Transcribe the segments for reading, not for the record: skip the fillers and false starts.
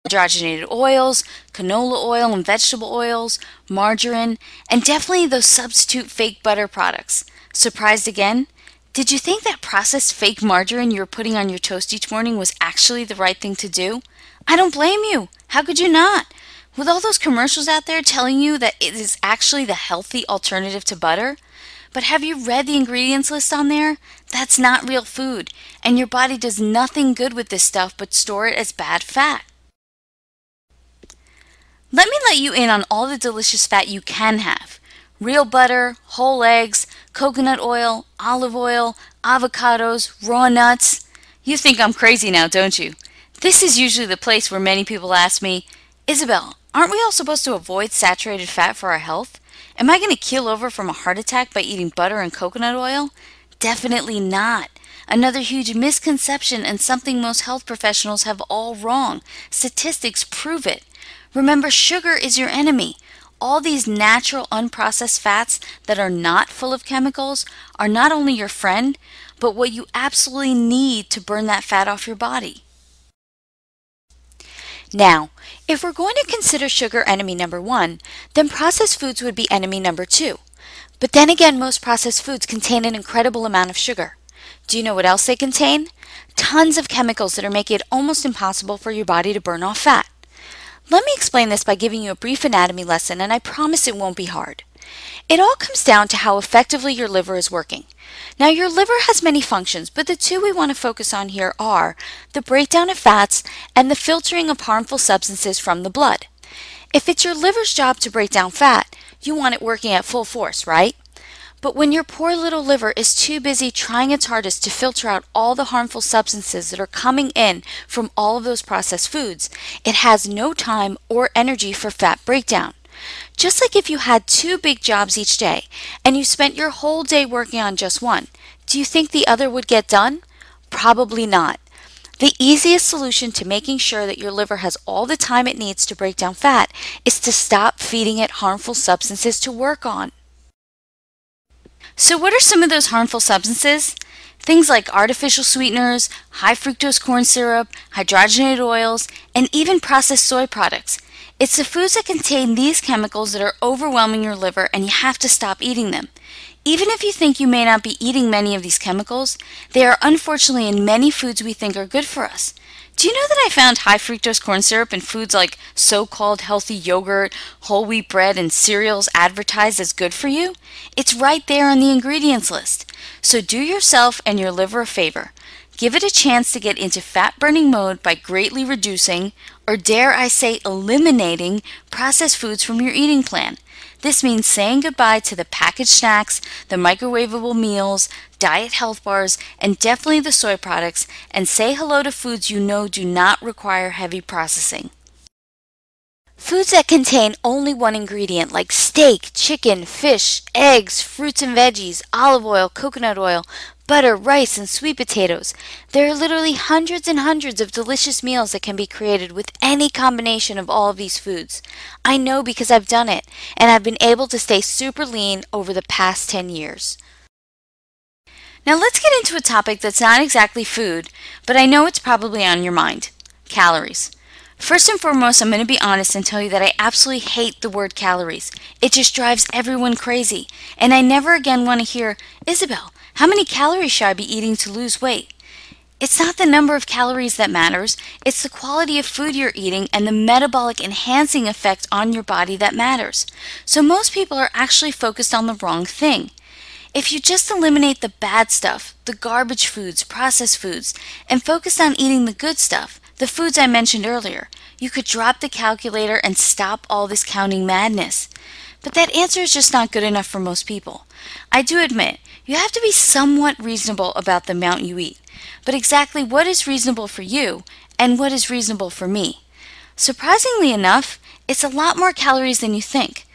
hydrogenated oils, canola oil and vegetable oils, margarine, and definitely those substitute fake butter products. Surprised again? Did you think that processed fake margarine you were putting on your toast each morning was actually the right thing to do? I don't blame you. How could you not? With all those commercials out there telling you that it is actually the healthy alternative to butter? But have you read the ingredients list on there? That's not real food, and your body does nothing good with this stuff but store it as bad fat. Let me let you in on all the delicious fat you can have. Real butter, whole eggs, coconut oil, olive oil, avocados, raw nuts. You think I'm crazy now, don't you? This is usually the place where many people ask me, Isabel, aren't we all supposed to avoid saturated fat for our health? Am I going to keel over from a heart attack by eating butter and coconut oil? Definitely not. Another huge misconception and something most health professionals have all wrong. Statistics prove it. Remember, sugar is your enemy. All these natural unprocessed fats that are not full of chemicals are not only your friend, but what you absolutely need to burn that fat off your body. Now, if we're going to consider sugar enemy number one, then processed foods would be enemy number two. But then again, most processed foods contain an incredible amount of sugar. Do you know what else they contain? Tons of chemicals that are making it almost impossible for your body to burn off fat. Let me explain this by giving you a brief anatomy lesson, and I promise it won't be hard. It all comes down to how effectively your liver is working. Now, your liver has many functions, but the two we want to focus on here are the breakdown of fats and the filtering of harmful substances from the blood. If it's your liver's job to break down fat, you want it working at full force, right? But when your poor little liver is too busy trying its hardest to filter out all the harmful substances that are coming in from all of those processed foods, it has no time or energy for fat breakdown. Just like if you had two big jobs each day and you spent your whole day working on just one, do you think the other would get done? Probably not. The easiest solution to making sure that your liver has all the time it needs to break down fat is to stop feeding it harmful substances to work on. So what are some of those harmful substances? Things like artificial sweeteners, high fructose corn syrup, hydrogenated oils, and even processed soy products. It's the foods that contain these chemicals that are overwhelming your liver, and you have to stop eating them. Even if you think you may not be eating many of these chemicals, they are unfortunately in many foods we think are good for us. Do you know that I found high fructose corn syrup in foods like so-called healthy yogurt, whole wheat bread, and cereals advertised as good for you? It's right there on the ingredients list. So do yourself and your liver a favor. Give it a chance to get into fat-burning mode by greatly reducing, or dare I say eliminating, processed foods from your eating plan. This means saying goodbye to the packaged snacks, the microwavable meals, diet health bars, and definitely the soy products, and say hello to foods you know do not require heavy processing. Foods that contain only one ingredient like steak, chicken, fish, eggs, fruits and veggies, olive oil, coconut oil, butter, rice, and sweet potatoes. There are literally hundreds and hundreds of delicious meals that can be created with any combination of all of these foods. I know because I've done it, and I've been able to stay super lean over the past 10 years. Now let's get into a topic that's not exactly food, but I know it's probably on your mind: calories. First and foremost, I'm going to be honest and tell you that I absolutely hate the word calories. It just drives everyone crazy, and I never again want to hear, Isabel, how many calories should I be eating to lose weight? It's not the number of calories that matters, it's the quality of food you're eating and the metabolic enhancing effect on your body that matters. So most people are actually focused on the wrong thing. If you just eliminate the bad stuff, the garbage foods, processed foods, and focus on eating the good stuff, the foods I mentioned earlier, you could drop the calculator and stop all this counting madness. But that answer is just not good enough for most people. I do admit, you have to be somewhat reasonable about the amount you eat. But exactly what is reasonable for you and what is reasonable for me? Surprisingly enough, it's a lot more calories than you think.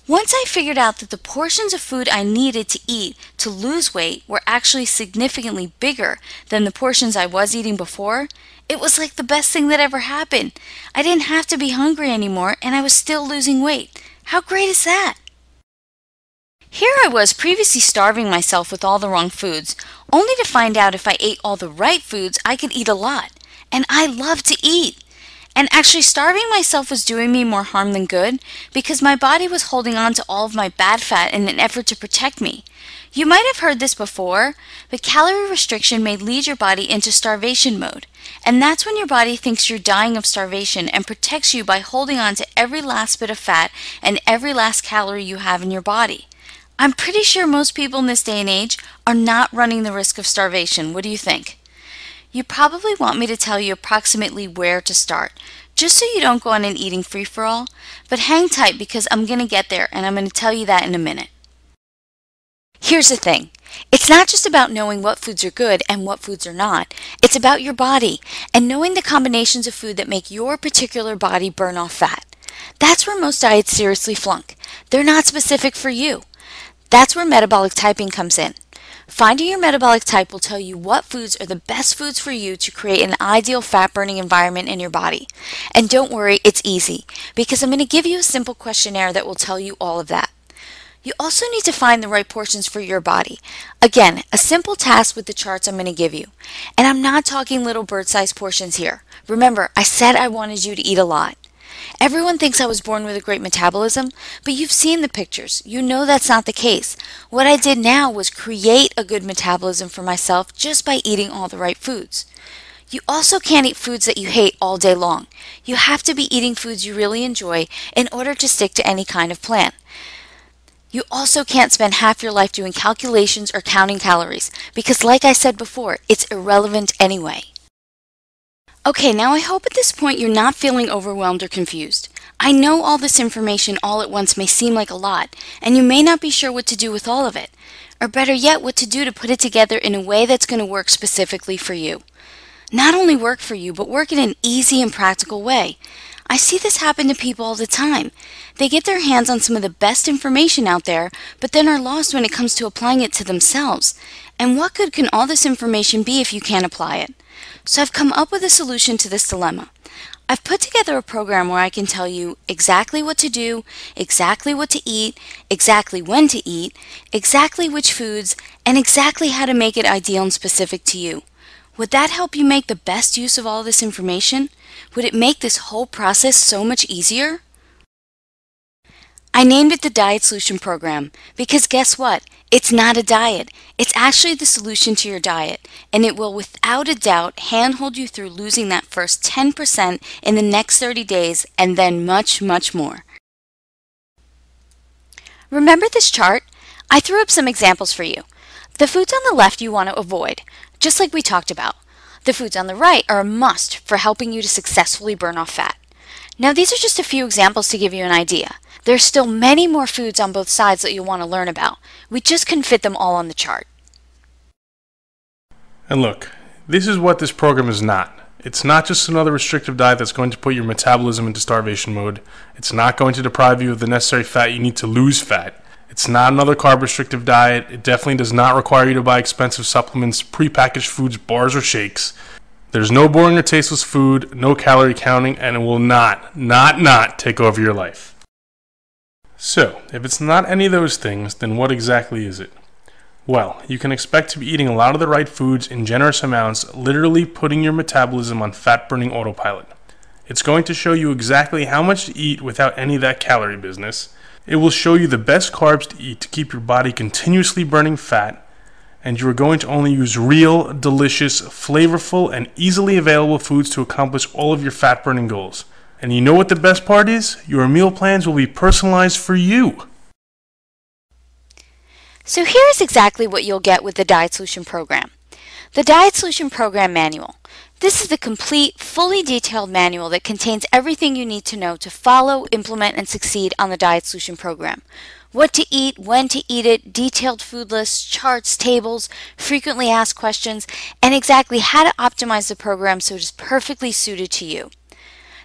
Once I figured out that the portions of food I needed to eat to lose weight were actually significantly bigger than the portions I was eating before, it was like the best thing that ever happened. I didn't have to be hungry anymore, and I was still losing weight. How great is that? Here I was previously starving myself with all the wrong foods, only to find out if I ate all the right foods, I could eat a lot. And I love to eat. And actually, starving myself was doing me more harm than good because my body was holding on to all of my bad fat in an effort to protect me. You might have heard this before, but calorie restriction may lead your body into starvation mode. And that's when your body thinks you're dying of starvation and protects you by holding on to every last bit of fat and every last calorie you have in your body. I'm pretty sure most people in this day and age are not running the risk of starvation. What do you think? You probably want me to tell you approximately where to start, just so you don't go on an eating free-for-all, but hang tight because I'm going to get there and I'm going to tell you that in a minute. Here's the thing. It's not just about knowing what foods are good and what foods are not. It's about your body and knowing the combinations of food that make your particular body burn off fat. That's where most diets seriously flunk. They're not specific for you. That's where metabolic typing comes in. Finding your metabolic type will tell you what foods are the best foods for you to create an ideal fat-burning environment in your body. And don't worry, it's easy, because I'm going to give you a simple questionnaire that will tell you all of that. You also need to find the right portions for your body. Again, a simple task with the charts I'm going to give you. And I'm not talking little bird-sized portions here. Remember, I said I wanted you to eat a lot. Everyone thinks I was born with a great metabolism, but you've seen the pictures. You know that's not the case. What I did now was create a good metabolism for myself just by eating all the right foods. You also can't eat foods that you hate all day long. You have to be eating foods you really enjoy in order to stick to any kind of plan. You also can't spend half your life doing calculations or counting calories because, like I said before, it's irrelevant anyway. Okay, now I hope at this point you're not feeling overwhelmed or confused. I know all this information all at once may seem like a lot, and you may not be sure what to do with all of it, or better yet, what to do to put it together in a way that's going to work specifically for you. Not only work for you, but work in an easy and practical way. I see this happen to people all the time. They get their hands on some of the best information out there, but then are lost when it comes to applying it to themselves. And what good can all this information be if you can't apply it? So I've come up with a solution to this dilemma. I've put together a program where I can tell you exactly what to do, exactly what to eat, exactly when to eat, exactly which foods, and exactly how to make it ideal and specific to you. Would that help you make the best use of all this information? Would it make this whole process so much easier? I named it the Diet Solution Program because guess what? It's not a diet. It's actually the solution to your diet, and it will without a doubt handhold you through losing that first 10% in the next 30 days and then much, much more. Remember this chart? I threw up some examples for you. The foods on the left you want to avoid, just like we talked about. The foods on the right are a must for helping you to successfully burn off fat. Now these are just a few examples to give you an idea. There are still many more foods on both sides that you'll want to learn about. We just couldn't fit them all on the chart. And look, this is what this program is not. It's not just another restrictive diet that's going to put your metabolism into starvation mode. It's not going to deprive you of the necessary fat you need to lose fat. It's not another carb restrictive diet. It definitely does not require you to buy expensive supplements, prepackaged foods, bars, or shakes. There's no boring or tasteless food, no calorie counting, and it will not take over your life. So, if it's not any of those things, then what exactly is it? Well, you can expect to be eating a lot of the right foods in generous amounts, literally putting your metabolism on fat-burning autopilot. It's going to show you exactly how much to eat without any of that calorie business. It will show you the best carbs to eat to keep your body continuously burning fat, and you are going to only use real, delicious, flavorful, and easily available foods to accomplish all of your fat-burning goals. And you know what the best part is? Your meal plans will be personalized for you. So here's exactly what you'll get with the Diet Solution Program. The Diet Solution Program Manual. This is the complete, fully detailed manual that contains everything you need to know to follow, implement, and succeed on the Diet Solution Program. What to eat, when to eat it, detailed food lists, charts, tables, frequently asked questions, and exactly how to optimize the program so it is perfectly suited to you.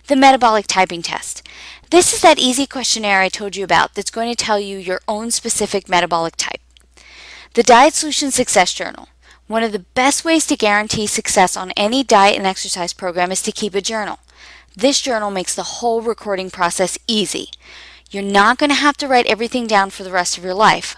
The Metabolic Typing Test. This is that easy questionnaire I told you about that's going to tell you your own specific metabolic type. The Diet Solution Success Journal. One of the best ways to guarantee success on any diet and exercise program is to keep a journal. This journal makes the whole recording process easy. You're not going to have to write everything down for the rest of your life.